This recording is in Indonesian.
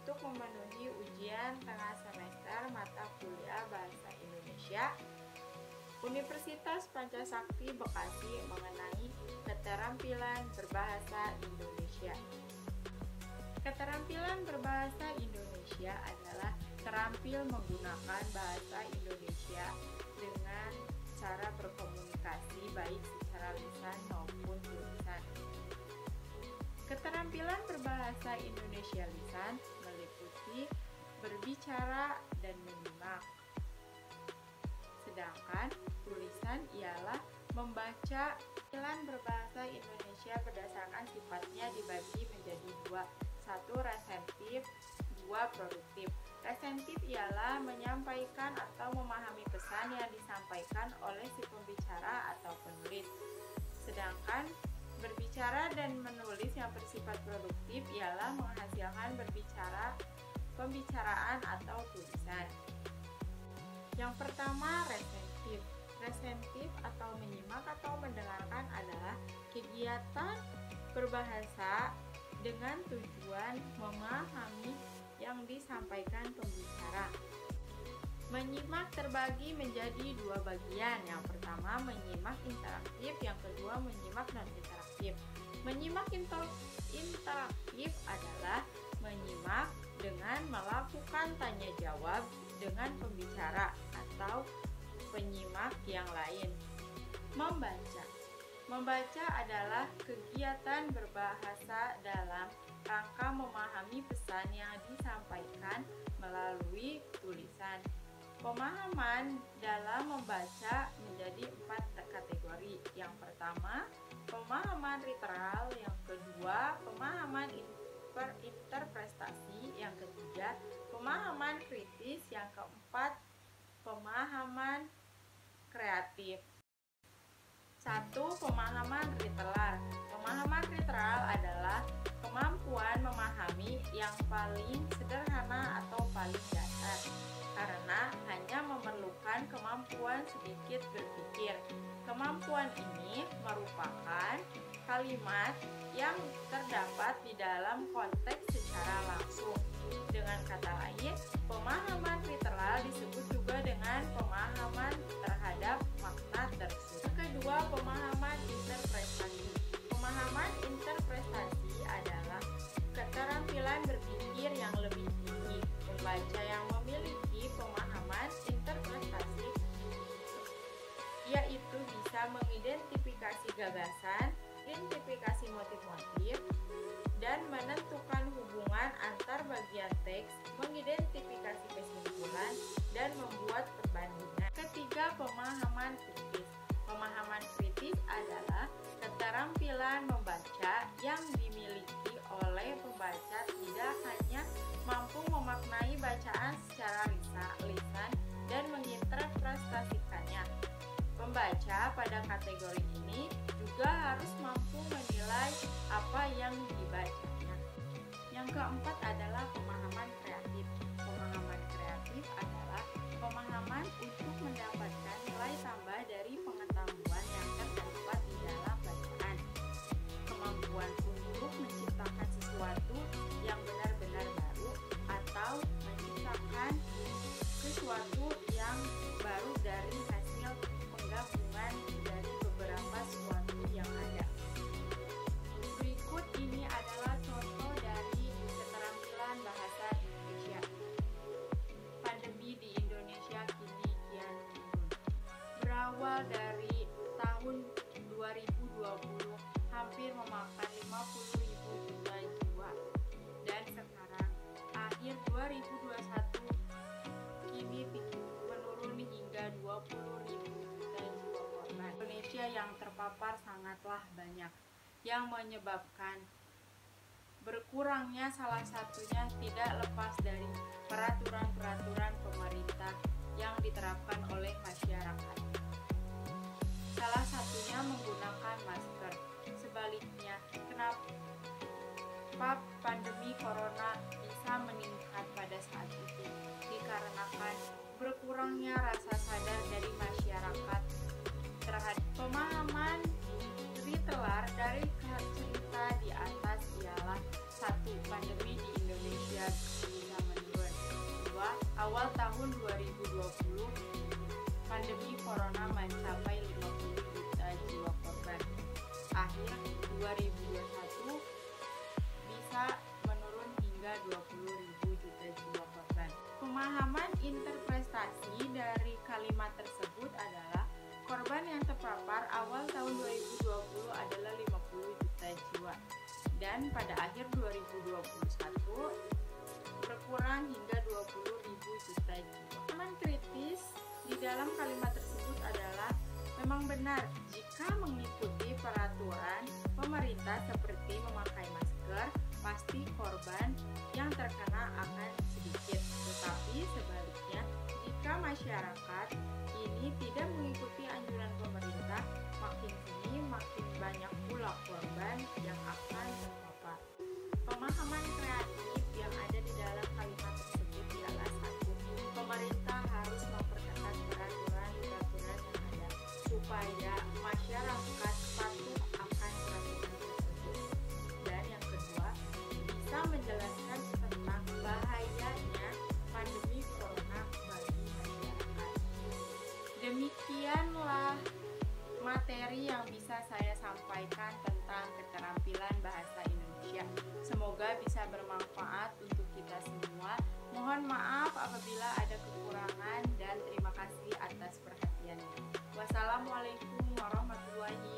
untuk memenuhi ujian tengah semester mata kuliah Bahasa Indonesia, Universitas Pancasakti Bekasi mengenai keterampilan berbahasa Indonesia. Keterampilan berbahasa Indonesia adalah terampil menggunakan bahasa Indonesia dengan cara berkomunikasi baik secara lisan maupun tulisan. Keterampilan berbahasa Indonesia lisan meliputi berbicara dan menyimak. Sedangkan tulisan ialah membaca. Keterampilan berbahasa Indonesia berdasarkan sifatnya dibagi menjadi dua. Satu, resentif, dua, produktif. Resentif ialah menyampaikan atau memahami pesan yang disampaikan oleh si pembicara atau penulis. Sedangkan berbicara dan menulis yang bersifat produktif ialah menghasilkan pembicaraan atau tulisan. Yang pertama, resentif. Resentif atau menyimak atau mendengarkan adalah kegiatan berbahasa dengan tujuan memahami yang disampaikan pembicara. Menyimak terbagi menjadi dua bagian. Yang pertama, menyimak interaktif, yang kedua, menyimak non-interaktif. Menyimak interaktif adalah menyimak dengan melakukan tanya jawab dengan pembicara atau penyimak yang lain. Membaca adalah kegiatan berbahasa dalam rangka memahami pesan yang disampaikan melalui tulisan. Pemahaman dalam membaca menjadi 4 kategori. Yang pertama, pemahaman literal, yang kedua, pemahaman interpretasi, yang ketiga, pemahaman kritis, yang keempat, pemahaman kreatif. 1. Pemahaman literal. Pemahaman literal adalah kemampuan memahami yang paling sederhana atau paling dasar, karena hanya memerlukan kemampuan sedikit berpikir. Kemampuan ini merupakan kalimat yang terdapat di dalam konteks secara langsung. Dengan kata lain, pemahaman literal disebut juga dengan pemahaman terhadap makna tersebut. Kedua, pemahaman interpretasi. Pemahaman interpretasi adalah keterampilan berpikir yang lebih tinggi. Pembaca yang memiliki pemahaman interpretasi yaitu bisa mengidentifikasi gagasan, identifikasi motif-motif, dan menentukan hubungan antar bagian teks, mengidentifikasi kesimpulan, dan membuat perbandingan. Ketiga, pemahaman kritis. Pemahaman kritis adalah keterampilan membaca yang dimiliki oleh pembaca tidak hanya mampu memaknai bacaan secara lisan dan menginterpretasikannya. Pembaca pada kategori ini juga harus mampu menilai apa yang dibacanya. Yang keempat adalah pemahaman kreatif. Pemahaman kreatif adalah pemahaman untuk mendapatkan nilai tambah dari pengetahuan yang terdapat di dalam bacaan. Kemampuan untuk menciptakan sesuatu yang benar-benar baru atau menciptakan sesuatu yang baru dari hasil penggabungan dari beberapa sesuatu yang ada. Berikut ini adalah contoh dari keterampilan bahasa Indonesia. Pandemi di Indonesia kini kian turun. Berawal dari tahun 2020 hampir memakan 50.000 juta jiwa, dan sekarang akhir 2021 kini menurun hingga 20.000 juta jiwa korban. Indonesia yang terpapar sangatlah banyak, yang menyebabkan berkurangnya salah satunya tidak lepas dari peraturan-peraturan pemerintah yang diterapkan oleh masyarakat. Salah satunya menggunakan masker. Sebaliknya, kenapa pandemi corona bisa meningkat pada saat itu? Dikarenakan berkurangnya rasa sadar dari masyarakat terhadap pemahaman literal dari cerita di atas ialah 1. Pandemi di Indonesia 20.000 juta jiwa korban. Pemahaman interpretasi dari kalimat tersebut adalah korban yang terpapar awal tahun 2020 adalah 50 juta jiwa dan pada akhir 2021 berkurang hingga 20.000 juta jiwa. Pemahaman kritis di dalam kalimat tersebut adalah memang benar jika mengikuti peraturan pemerintah seperti memakai masker, pasti korban yang terkena akan sedikit. Tetapi sebaliknya, jika masyarakat ini tidak mengikuti anjuran pemerintah, makin sini makin banyak pula korban yang akan terpapar. Pemahaman kreatif yang ada di dalam kalimat tersebut ialah satu, pemerintah harus memperketat peraturan yang ada supaya masyarakat patuh akan peraturan tersebut. Dan yang kedua, bisa menjelaskan tentang bahayanya pandemi corona bagi masyarakat. Demikianlah materi yang bisa saya sampaikan tentang keterampilan bahasa Indonesia. Semoga bisa bermanfaat untuk kita semua. Mohon maaf apabila ada kekurangan dan terima kasih atas perhatiannya. Wassalamualaikum warahmatullahi